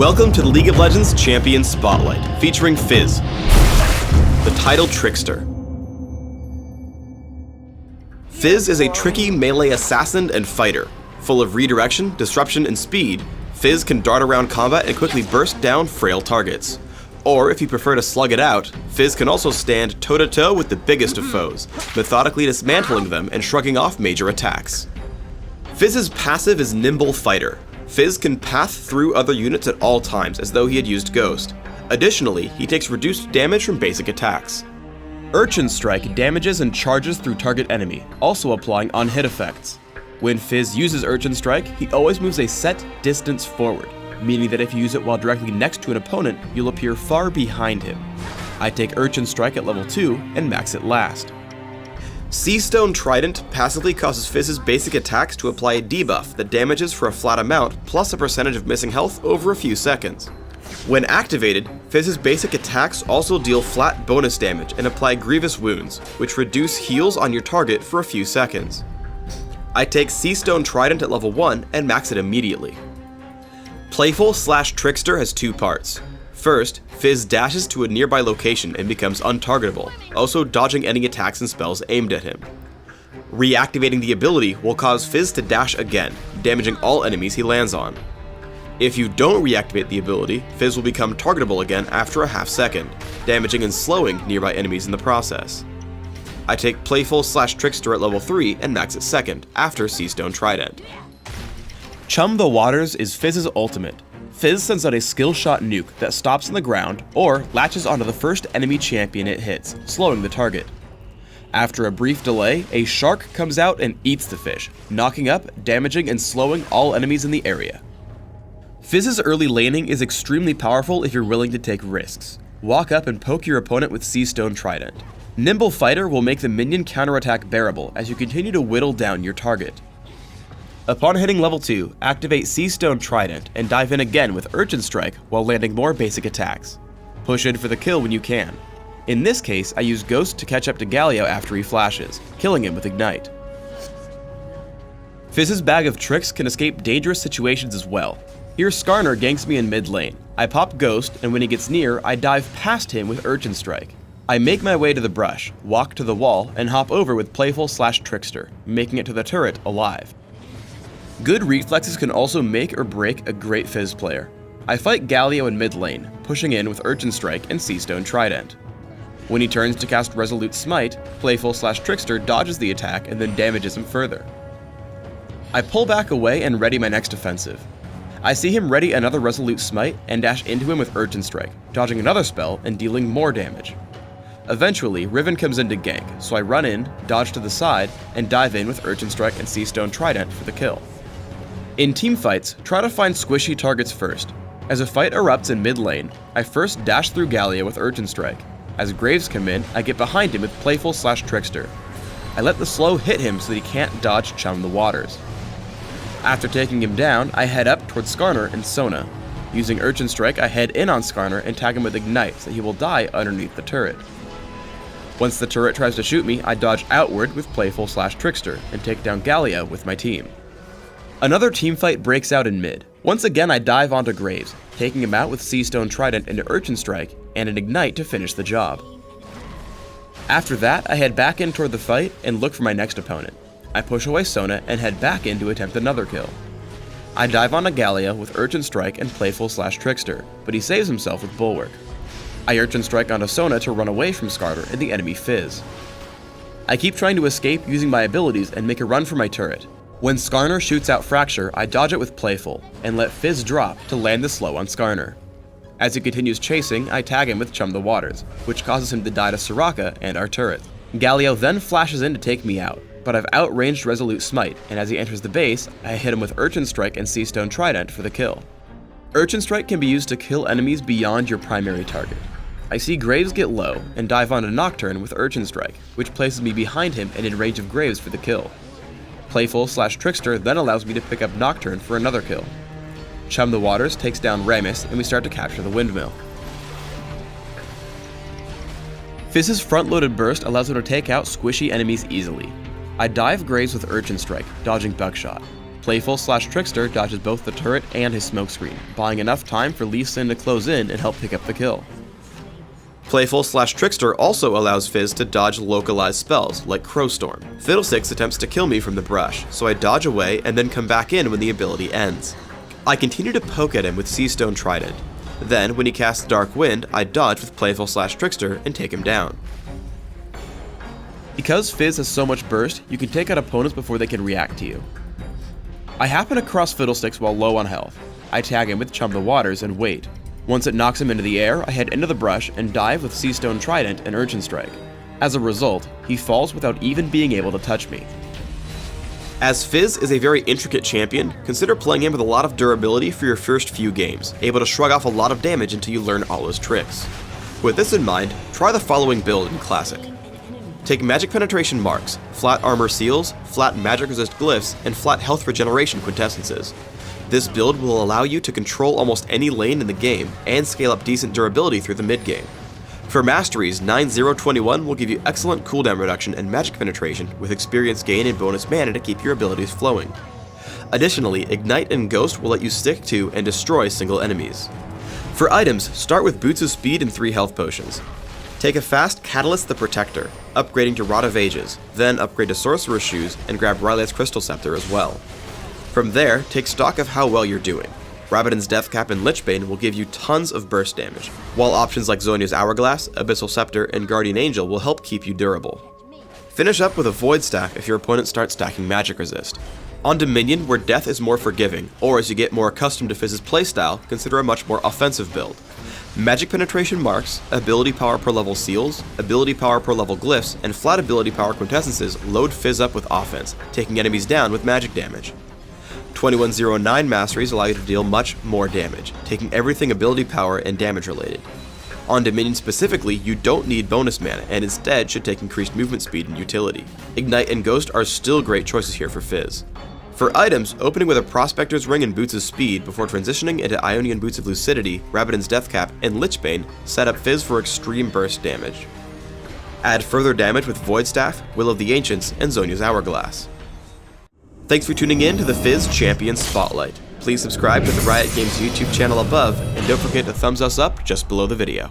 Welcome to the League of Legends Champion Spotlight, featuring Fizz, the titled Trickster. Fizz is a tricky melee assassin and fighter. Full of redirection, disruption, and speed, Fizz can dart around combat and quickly burst down frail targets. Or, if you prefer to slug it out, Fizz can also stand toe-to-toe with the biggest of foes, methodically dismantling them and shrugging off major attacks. Fizz's passive is Nimble Fighter. Fizz can path through other units at all times as though he had used Ghost. Additionally, he takes reduced damage from basic attacks. Urchin Strike damages and charges through target enemy, also applying on-hit effects. When Fizz uses Urchin Strike, he always moves a set distance forward, meaning that if you use it while directly next to an opponent, you'll appear far behind him. I take Urchin Strike at level 2 and max it last. Seastone Trident passively causes Fizz's basic attacks to apply a debuff that damages for a flat amount plus a percentage of missing health over a few seconds. When activated, Fizz's basic attacks also deal flat bonus damage and apply grievous wounds, which reduce heals on your target for a few seconds. I take Seastone Trident at level 1 and max it immediately. Playful/Trickster has two parts. First, Fizz dashes to a nearby location and becomes untargetable, also dodging any attacks and spells aimed at him. Reactivating the ability will cause Fizz to dash again, damaging all enemies he lands on. If you don't reactivate the ability, Fizz will become targetable again after a half second, damaging and slowing nearby enemies in the process. I take Playful/Trickster at level 3 and max it second, after Seastone Trident. Chum the Waters is Fizz's ultimate. Fizz sends out a skill shot nuke that stops on the ground or latches onto the first enemy champion it hits, slowing the target. After a brief delay, a shark comes out and eats the fish, knocking up, damaging, and slowing all enemies in the area. Fizz's early laning is extremely powerful if you're willing to take risks. Walk up and poke your opponent with Seastone Trident. Nimble Fighter will make the minion counterattack bearable as you continue to whittle down your target. Upon hitting level 2, activate Seastone Trident and dive in again with Urchin Strike while landing more basic attacks. Push in for the kill when you can. In this case, I use Ghost to catch up to Galio after he flashes, killing him with Ignite. Fizz's bag of tricks can escape dangerous situations as well. Here Skarner ganks me in mid lane. I pop Ghost, and when he gets near, I dive past him with Urchin Strike. I make my way to the brush, walk to the wall, and hop over with Playful/Trickster, making it to the turret alive. Good reflexes can also make or break a great Fizz player. I fight Galio in mid lane, pushing in with Urchin Strike and Seastone Trident. When he turns to cast Resolute Smite, Playful/Trickster dodges the attack and then damages him further. I pull back away and ready my next offensive. I see him ready another Resolute Smite and dash into him with Urchin Strike, dodging another spell and dealing more damage. Eventually, Riven comes in to gank, so I run in, dodge to the side, and dive in with Urchin Strike and Seastone Trident for the kill. In teamfights, try to find squishy targets first. As a fight erupts in mid lane, I first dash through Galio with Urchin Strike. As Graves come in, I get behind him with Playful/Trickster. I let the slow hit him so that he can't dodge Chum the Waters. After taking him down, I head up towards Skarner and Sona. Using Urchin Strike, I head in on Skarner and tag him with Ignite so he will die underneath the turret. Once the turret tries to shoot me, I dodge outward with Playful/Trickster and take down Galio with my team. Another teamfight breaks out in mid. Once again I dive onto Graves, taking him out with Seastone Trident into Urchin Strike and an Ignite to finish the job. After that, I head back in toward the fight and look for my next opponent. I push away Sona and head back in to attempt another kill. I dive onto Galio with Urchin Strike and Playful/Trickster, but he saves himself with Bulwark. I Urchin Strike onto Sona to run away from Skarner and the enemy Fizz. I keep trying to escape using my abilities and make a run for my turret. When Skarner shoots out Fracture, I dodge it with Playful, and let Fizz drop to land the slow on Skarner. As he continues chasing, I tag him with Chum the Waters, which causes him to die to Soraka and our turret. Galio then flashes in to take me out, but I've outranged Resolute Smite, and as he enters the base, I hit him with Urchin Strike and Seastone Trident for the kill. Urchin Strike can be used to kill enemies beyond your primary target. I see Graves get low, and dive onto Nocturne with Urchin Strike, which places me behind him and in range of Graves for the kill. Playful/Trickster then allows me to pick up Nocturne for another kill. Chum the Waters takes down Rammus, and we start to capture the windmill. Fizz's front-loaded burst allows him to take out squishy enemies easily. I dive Graves with Urchin Strike, dodging Buckshot. Playful/Trickster dodges both the turret and his smokescreen, buying enough time for Lee Sin to close in and help pick up the kill. Playful/Trickster also allows Fizz to dodge localized spells, like Crowstorm. Fiddlesticks attempts to kill me from the brush, so I dodge away and then come back in when the ability ends. I continue to poke at him with Seastone Trident. Then, when he casts Dark Wind, I dodge with Playful/Trickster and take him down. Because Fizz has so much burst, you can take out opponents before they can react to you. I happen across Fiddlesticks while low on health. I tag him with Chum the Waters and wait. Once it knocks him into the air, I head into the brush and dive with Seastone Trident and Urchin Strike. As a result, he falls without even being able to touch me. As Fizz is a very intricate champion, consider playing him with a lot of durability for your first few games, able to shrug off a lot of damage until you learn all his tricks. With this in mind, try the following build in Classic. Take Magic Penetration Marks, Flat Armor Seals, Flat Magic Resist Glyphs, and Flat Health Regeneration Quintessences. This build will allow you to control almost any lane in the game and scale up decent durability through the mid-game. For Masteries, 9-0-21 will give you excellent cooldown reduction and magic penetration with experience gain and bonus mana to keep your abilities flowing. Additionally, Ignite and Ghost will let you stick to and destroy single enemies. For items, start with Boots of Speed and 3 health potions. Take a fast Catalyst the Protector, upgrading to Rod of Ages, then upgrade to Sorcerer's Shoes and grab Rylat's Crystal Scepter as well. From there, take stock of how well you're doing. Rabadon's Deathcap and Lichbane will give you tons of burst damage, while options like Zhonya's Hourglass, Abyssal Scepter, and Guardian Angel will help keep you durable. Finish up with a Void Staff if your opponent starts stacking Magic Resist. On Dominion, where death is more forgiving, or as you get more accustomed to Fizz's playstyle, consider a much more offensive build. Magic Penetration Marks, Ability Power per level Seals, Ability Power per level Glyphs, and Flat Ability Power Quintessences load Fizz up with offense, taking enemies down with magic damage. 2109 Masteries allow you to deal much more damage, taking everything ability power and damage related. On Dominion specifically, you don't need bonus mana and instead should take increased movement speed and utility. Ignite and Ghost are still great choices here for Fizz. For items, opening with a Prospector's Ring and Boots of Speed before transitioning into Ionian Boots of Lucidity, Rabadon's Deathcap, and Lichbane set up Fizz for extreme burst damage. Add further damage with Void Staff, Will of the Ancients, and Zhonya's Hourglass. Thanks for tuning in to the Fizz Champion Spotlight. Please subscribe to the Riot Games YouTube channel above, and don't forget to thumbs us up just below the video.